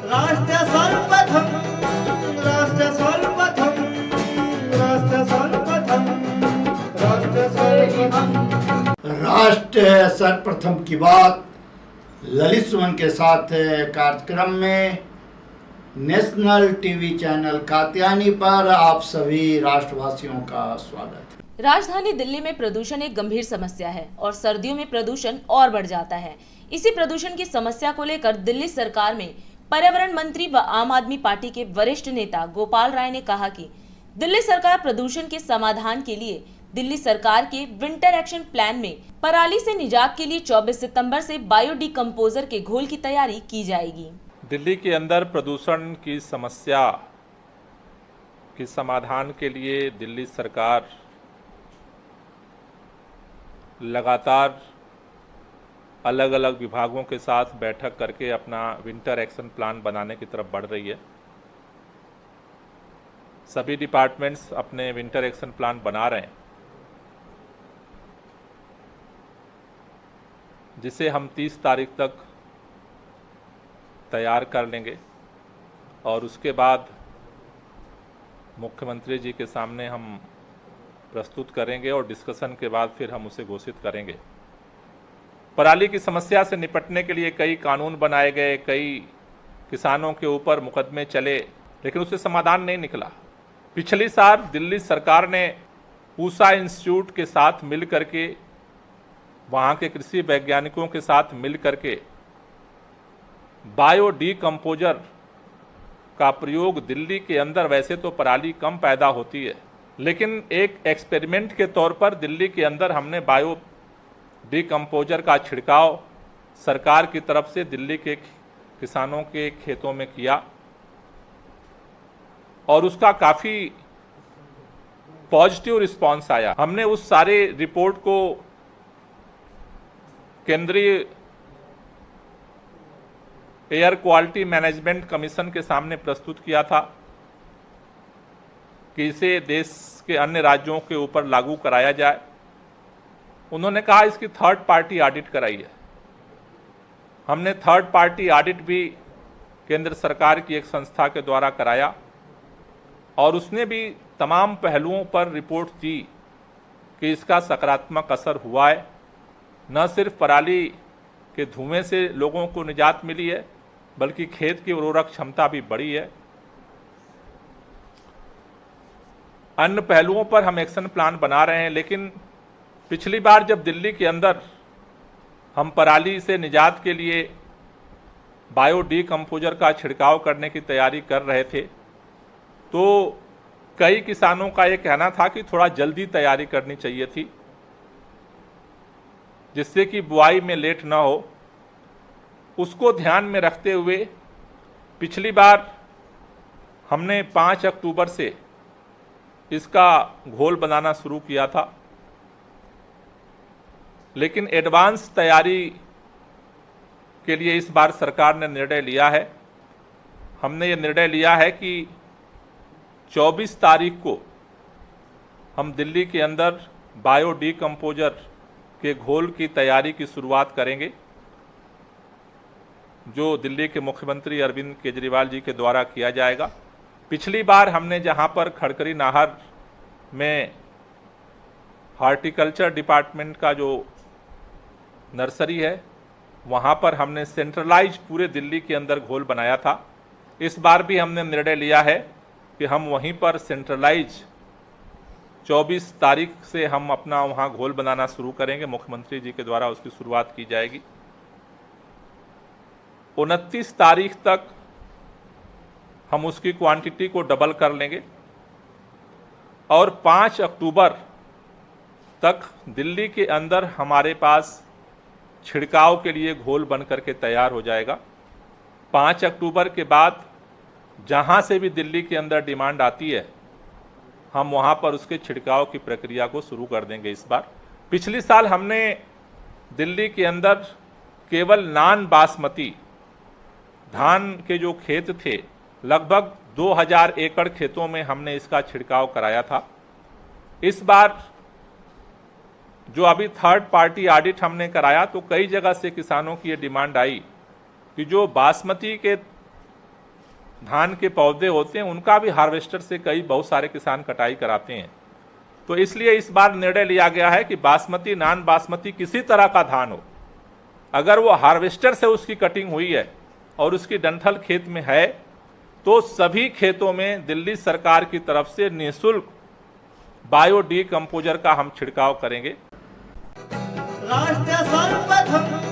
राष्ट्र सर्वप्रथम, राष्ट्र सर्वप्रथम, राष्ट्र सर्वप्रथम, राष्ट्र सर्वप्रथम। राष्ट्र सर्वप्रथम की बात ललित सुमन के साथ कार्यक्रम में नेशनल टीवी चैनल कात्यायनी पर आप सभी राष्ट्रवासियों का स्वागत है। राजधानी दिल्ली में प्रदूषण एक गंभीर समस्या है और सर्दियों में प्रदूषण और बढ़ जाता है। इसी प्रदूषण की समस्या को लेकर दिल्ली सरकार में पर्यावरण मंत्री व आम आदमी पार्टी के वरिष्ठ नेता गोपाल राय ने कहा कि दिल्ली सरकार प्रदूषण के समाधान के लिए दिल्ली सरकार के विंटर एक्शन प्लान में पराली से निजात के लिए 24 सितंबर से बायो डिकम्पोजर के घोल की तैयारी की जाएगी। दिल्ली के अंदर प्रदूषण की समस्या के समाधान के लिए दिल्ली सरकार लगातार अलग अलग विभागों के साथ बैठक करके अपना विंटर एक्शन प्लान बनाने की तरफ बढ़ रही है। सभी डिपार्टमेंट्स अपने विंटर एक्शन प्लान बना रहे हैं, जिसे हम 30 तारीख तक तैयार कर लेंगे और उसके बाद मुख्यमंत्री जी के सामने हम प्रस्तुत करेंगे और डिस्कशन के बाद फिर हम उसे घोषित करेंगे। पराली की समस्या से निपटने के लिए कई कानून बनाए गए, कई किसानों के ऊपर मुकदमे चले, लेकिन उससे समाधान नहीं निकला। पिछली साल दिल्ली सरकार ने पूसा इंस्टीट्यूट के साथ मिल करके, वहाँ के कृषि वैज्ञानिकों के साथ मिल करके बायो डिकम्पोजर का प्रयोग दिल्ली के अंदर, वैसे तो पराली कम पैदा होती है, लेकिन एक एक्सपेरिमेंट के तौर पर दिल्ली के अंदर हमने बायो डिकम्पोजर का छिड़काव सरकार की तरफ से दिल्ली के किसानों के खेतों में किया और उसका काफ़ी पॉजिटिव रिस्पांस आया। हमने उस सारे रिपोर्ट को केंद्रीय एयर क्वालिटी मैनेजमेंट कमीशन के सामने प्रस्तुत किया था कि इसे देश के अन्य राज्यों के ऊपर लागू कराया जाए। उन्होंने कहा इसकी थर्ड पार्टी ऑडिट कराई है। हमने थर्ड पार्टी ऑडिट भी केंद्र सरकार की एक संस्था के द्वारा कराया और उसने भी तमाम पहलुओं पर रिपोर्ट दी कि इसका सकारात्मक असर हुआ है। न सिर्फ पराली के धुएं से लोगों को निजात मिली है, बल्कि खेत की उर्वरक क्षमता भी बढ़ी है। अन्य पहलुओं पर हम एक्शन प्लान बना रहे हैं, लेकिन पिछली बार जब दिल्ली के अंदर हम पराली से निजात के लिए बायो डिकम्पोजर का छिड़काव करने की तैयारी कर रहे थे, तो कई किसानों का ये कहना था कि थोड़ा जल्दी तैयारी करनी चाहिए थी, जिससे कि बुआई में लेट ना हो। उसको ध्यान में रखते हुए पिछली बार हमने 5 अक्टूबर से इसका घोल बनाना शुरू किया था, लेकिन एडवांस तैयारी के लिए इस बार सरकार ने निर्णय लिया है। हमने ये निर्णय लिया है कि 24 तारीख को हम दिल्ली के अंदर बायो डिकम्पोजर के घोल की तैयारी की शुरुआत करेंगे, जो दिल्ली के मुख्यमंत्री अरविंद केजरीवाल जी के द्वारा किया जाएगा। पिछली बार हमने जहां पर खड़करी नाहर में हॉर्टिकल्चर डिपार्टमेंट का जो नर्सरी है, वहां पर हमने सेंट्रलाइज पूरे दिल्ली के अंदर घोल बनाया था। इस बार भी हमने निर्णय लिया है कि हम वहीं पर सेंट्रलाइज 24 तारीख से हम अपना वहाँ घोल बनाना शुरू करेंगे। मुख्यमंत्री जी के द्वारा उसकी शुरुआत की जाएगी। 29 तारीख तक हम उसकी क्वांटिटी को डबल कर लेंगे और 5 अक्टूबर तक दिल्ली के अंदर हमारे पास छिड़काव के लिए घोल बन करके तैयार हो जाएगा। 5 अक्टूबर के बाद जहाँ से भी दिल्ली के अंदर डिमांड आती है, हम वहाँ पर उसके छिड़काव की प्रक्रिया को शुरू कर देंगे। इस बार पिछली साल हमने दिल्ली के अंदर केवल नॉन बासमती धान के जो खेत थे, लगभग 2000 एकड़ खेतों में हमने इसका छिड़काव कराया था। इस बार जो अभी थर्ड पार्टी ऑडिट हमने कराया, तो कई जगह से किसानों की ये डिमांड आई कि जो बासमती के धान के पौधे होते हैं उनका भी हार्वेस्टर से बहुत सारे किसान कटाई कराते हैं। तो इसलिए इस बार निर्णय लिया गया है कि बासमती, नॉन बासमती किसी तरह का धान हो, अगर वो हार्वेस्टर से उसकी कटिंग हुई है और उसकी डंठल खेत में है तो सभी खेतों में दिल्ली सरकार की तरफ से निःशुल्क बायो डीकंपोजर का हम छिड़काव करेंगे। राष्ट्र सर्वप्रथम